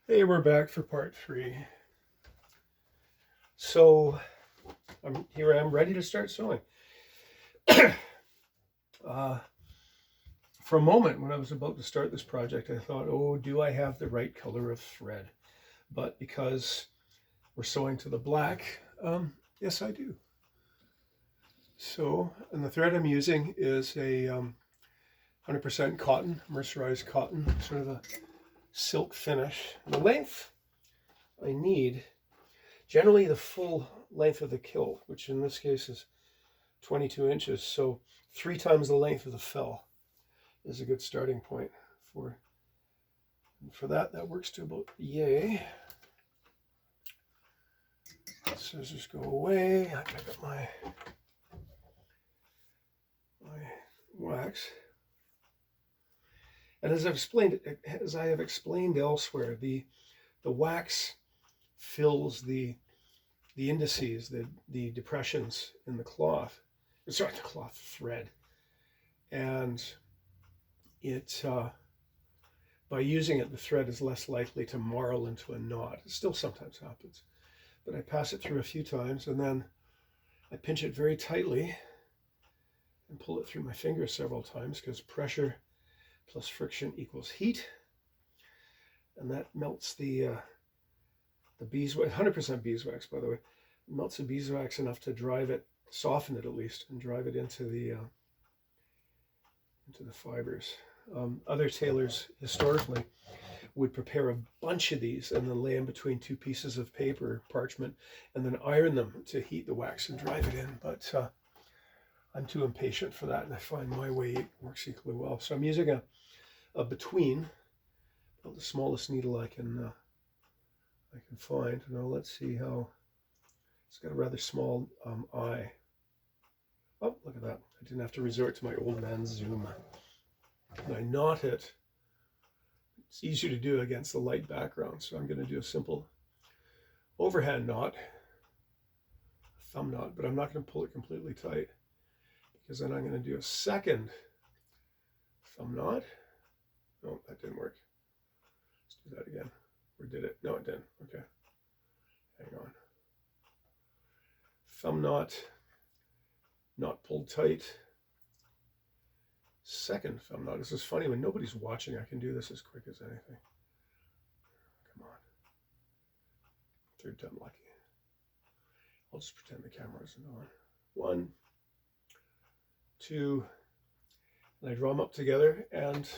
Hey, we're back for part 3. So here I am ready to start sewing. uh, for a moment, when I was about to start this project, I thought, oh, do I have the right color of thread? But because we're sewing to the black, yes, I do. So, and the thread I'm using is a 100% cotton, mercerized cotton, sort of a silk finish. The length I need, generally the full length of the kilt, which in this case is 22 inches, so 3 times the length of the fell is a good starting point for that. That works to about yay. Scissors go away. I pick up my wax, and as I have explained elsewhere, the wax fills the indices, the depressions in the cloth. Sorry, the cloth thread, and it by using it, the thread is less likely to marl into a knot. It still sometimes happens, but I pass it through a few times, and then I pinch it very tightly and pull it through my fingers several times, because pressure plus friction equals heat, and that melts the beeswax. 100% beeswax, by the way, melts the beeswax enough to drive it, soften it at least, and drive it into the fibers. Other tailors historically would prepare a bunch of these and then lay them between 2 pieces of paper, parchment, and then iron them to heat the wax and drive it in. But I'm too impatient for that, and I find my way works equally well. So I'm using a between, about the smallest needle I can find. Now let's see how. It's got a rather small eye. Oh, look at that! I didn't have to resort to my old man's zoom. And I knot it. It's easier to do against the light background, so I'm going to do a simple overhand knot, thumb knot, but I'm not going to pull it completely tight, because then I'm going to do a second thumb knot. No, that didn't work. Let's do that again. Or did it? No, it didn't. Okay. Hang on. Thumb knot, not pulled tight. Second thumb knot. This is funny, when nobody's watching, I can do this as quick as anything. Come on. Third time lucky. I'll just pretend the camera isn't on. 1, 2, and I draw them up together, and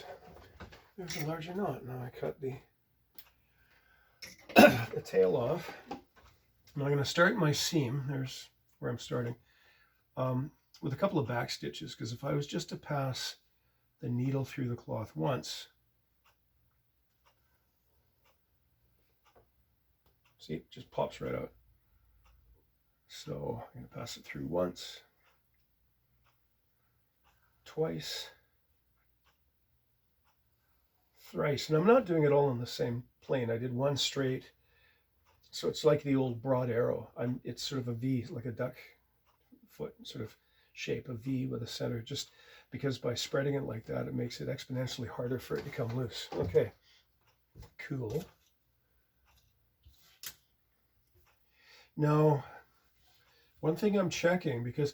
there's a larger knot. Now I cut the the tail off. Now I'm going to start my seam. There's where I'm starting. With a couple of back stitches, because if I was just to pass the needle through the cloth once, see, it just pops right out. So I'm going to pass it through once, twice, thrice, and I'm not doing it all on the same plane. I did one straight, so it's like the old broad arrow. It's sort of a V, like a duck foot sort of shape, a V with a center, just because by spreading it like that, it makes it exponentially harder for it to come loose. Okay, cool. Now, one thing I'm checking, because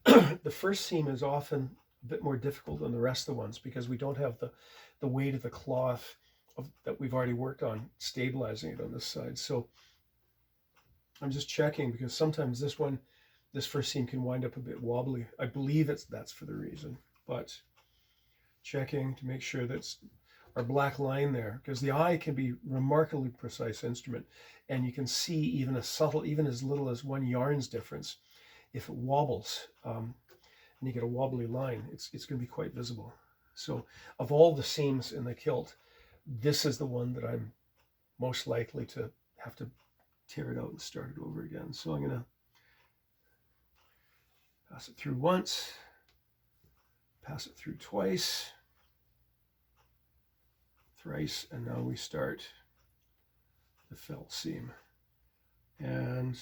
the first seam is often a bit more difficult than the rest of the ones, because we don't have the weight of the cloth that we've already worked on stabilizing it on this side. So I'm just checking, because sometimes this first seam can wind up a bit wobbly. I believe that's for the reason, but checking to make sure that's our black line there, because the eye can be remarkably precise instrument, and you can see even as little as 1 yarn's difference. If it wobbles and you get a wobbly line, it's going to be quite visible. So of all the seams in the kilt, this is the one that I'm most likely to have to tear it out and start it over again. So I'm going to pass it through once, pass it through twice, thrice, and now we start the felt seam. And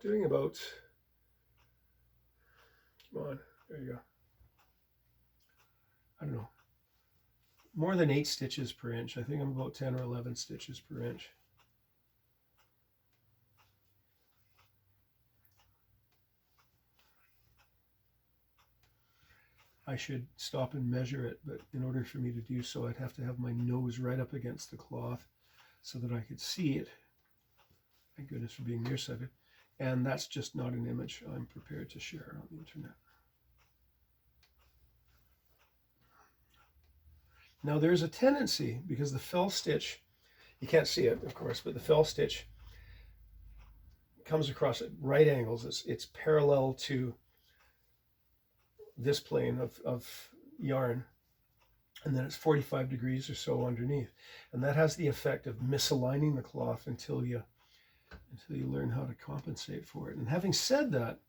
doing about, come on, there you go. I don't know, more than 8 stitches per inch. I think I'm about 10 or 11 stitches per inch. I should stop and measure it, but in order for me to do so, I'd have to have my nose right up against the cloth so that I could see it. Thank goodness for being nearsighted. And that's just not an image I'm prepared to share on the internet. Now there's a tendency, because the fell stitch, you can't see it, of course, but the fell stitch comes across at right angles. It's parallel to this plane of yarn, and then it's 45 degrees or so underneath, and that has the effect of misaligning the cloth until you learn how to compensate for it. And having said that,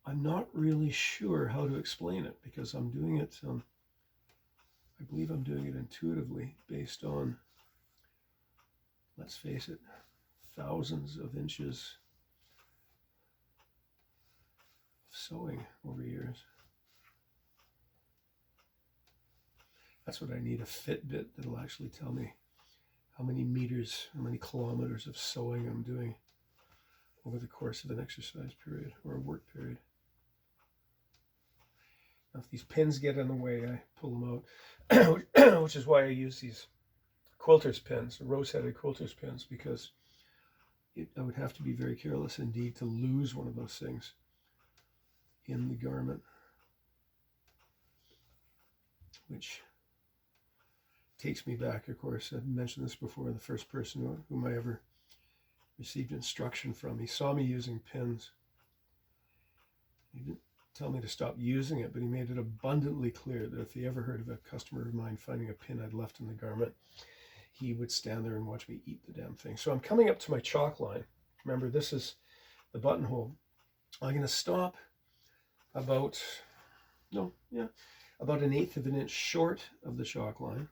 I'm not really sure how to explain it, because I'm doing it I believe I'm doing it intuitively based on, let's face it, thousands of inches of sewing over years. That's what I need, a Fitbit that'll actually tell me how many meters, how many kilometers of sewing I'm doing over the course of an exercise period or a work period. Now, if these pins get in the way, I pull them out, which is why I use these quilter's pins, rose-headed quilter's pins, because I would have to be very careless indeed to lose one of those things in the garment, which takes me back, of course, I've mentioned this before, the first person whom I ever received instruction from. He saw me using pins. He didn't tell me to stop using it, but he made it abundantly clear that if he ever heard of a customer of mine finding a pin I'd left in the garment, he would stand there and watch me eat the damn thing. So I'm coming up to my chalk line. Remember, this is the buttonhole. I'm going to stop about an 1/8 of an inch short of the chalk line.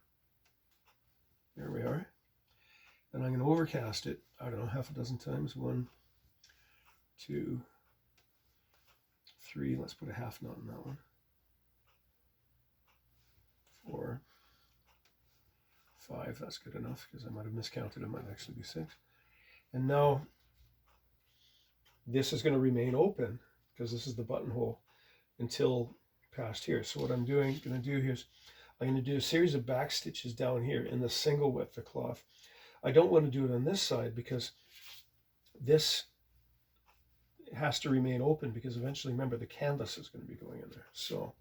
There we are. And I'm going to overcast it, I don't know, half a dozen times. 1, 2, 3. Let's put a half knot in that one. 4, 5. That's good enough, because I might have miscounted. It might actually be 6. And now this is going to remain open, because this is the buttonhole, until past here. So what I'm going to do here is I'm going to do a series of back stitches down here in the single width of cloth. I don't want to do it on this side, because this has to remain open, because eventually, remember, the canvas is going to be going in there. So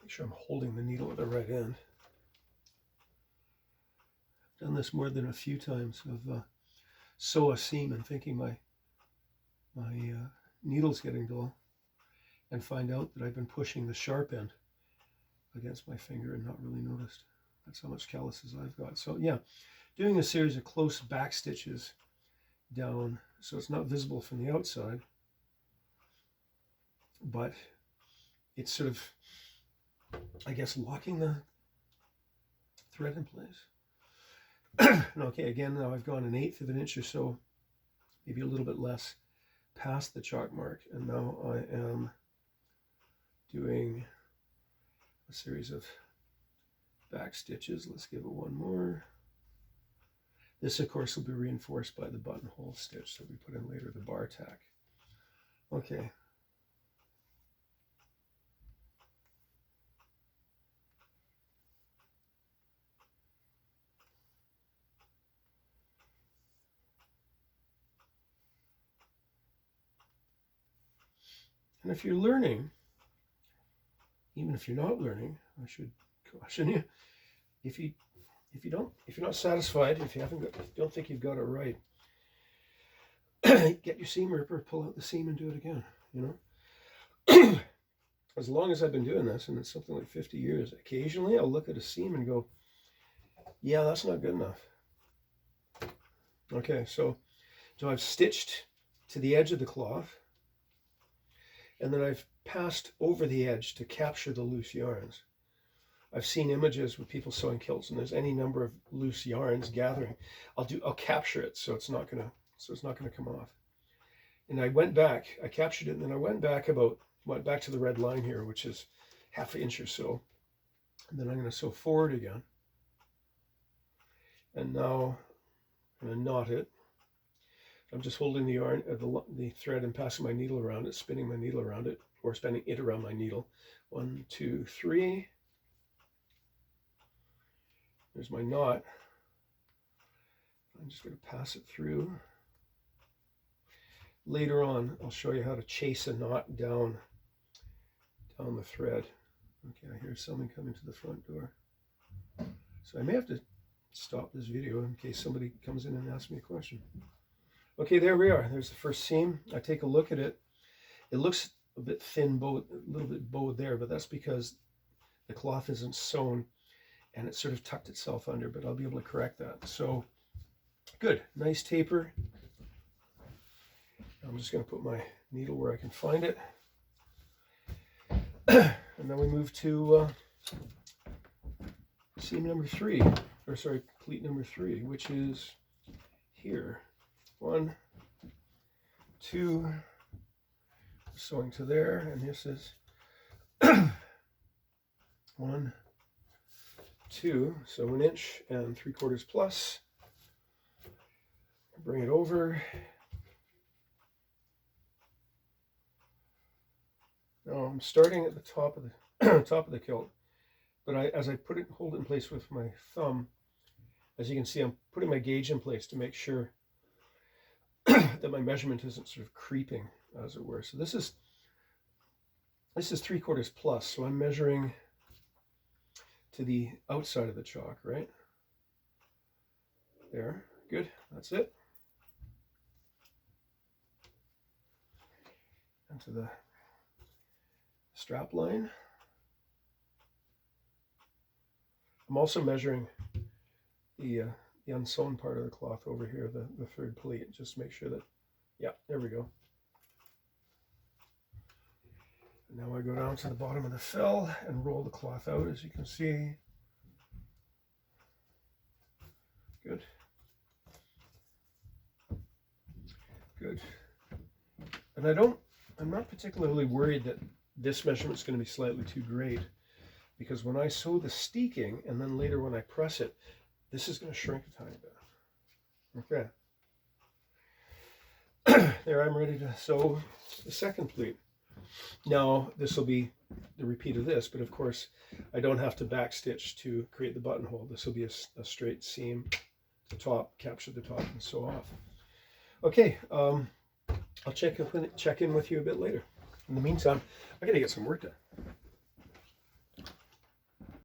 make sure I'm holding the needle at the right end. I've done this more than a few times of sew a seam and thinking my needle's getting dull, and find out that I've been pushing the sharp end against my finger and not really noticed. That's how much calluses I've got. So yeah, doing a series of close back stitches down so it's not visible from the outside, but it's sort of, I guess, locking the thread in place. Okay, again, now I've gone 1/8 of an inch or so, maybe a little bit less, past the chalk mark, and now I am doing a series of back stitches. Let's give it one more. This, of course, will be reinforced by the buttonhole stitch that we put in later, the bar tack. Okay. And if you're learning, even if you're not learning, I should caution you, if you're not satisfied, if you don't think you've got it right, get your seam ripper, pull out the seam, and do it again. You know, as long as I've been doing this, and it's something like 50 years, occasionally I'll look at a seam and go, yeah, that's not good enough. Okay, so I've stitched to the edge of the cloth, and then I've passed over the edge to capture the loose yarns. I've seen images with people sewing kilts, and there's any number of loose yarns gathering. I'll capture it so it's not gonna come off. And I went back, I captured it, and then I went back to the red line here, which is half an inch or so. And then I'm going to sew forward again. And now I'm going to knot it. I'm just holding the yarn, the thread, and passing my needle around it, spinning my needle around it, or spinning it around my needle. 1, 2, 3. There's my knot. I'm just going to pass it through. Later on, I'll show you how to chase a knot down the thread. Okay, I hear someone coming to the front door. So I may have to stop this video in case somebody comes in and asks me a question. Okay, there we are. There's the first seam. I take a look at it. It looks a bit thin bowed, a little bit bowed there, but that's because the cloth isn't sewn and it sort of tucked itself under, but I'll be able to correct that. So good, nice taper. I'm just going to put my needle where I can find it. And then we move to seam number 3, or sorry, pleat number 3, which is here. 1, 2, sewing to there, and this is 1, 2, so 1 inch and 3/4 plus. Bring it over. Now I'm starting at the top of the top of the kilt, but as I hold it in place with my thumb, as you can see, I'm putting my gauge in place to make sure that my measurement isn't sort of creeping, as it were. So this is 3/4 plus, so I'm measuring to the outside of the chalk, right? There, good, that's it. And to the strap line. I'm also measuring the unsewn part of the cloth over here, the third pleat, just to make sure that, yeah, there we go. And now I go down to the bottom of the fill and roll the cloth out, as you can see. Good. Good. And I'm not particularly worried that this measurement's going to be slightly too great, because when I sew the steeking and then later when I press it, this is going to shrink a tiny bit. Okay. There, I'm ready to sew the second pleat. Now, this will be the repeat of this, but of course, I don't have to backstitch to create the buttonhole. This will be a straight seam to the top, capture the top, and sew off. Okay, I'll check in with you a bit later. In the meantime, I gotta get some work done.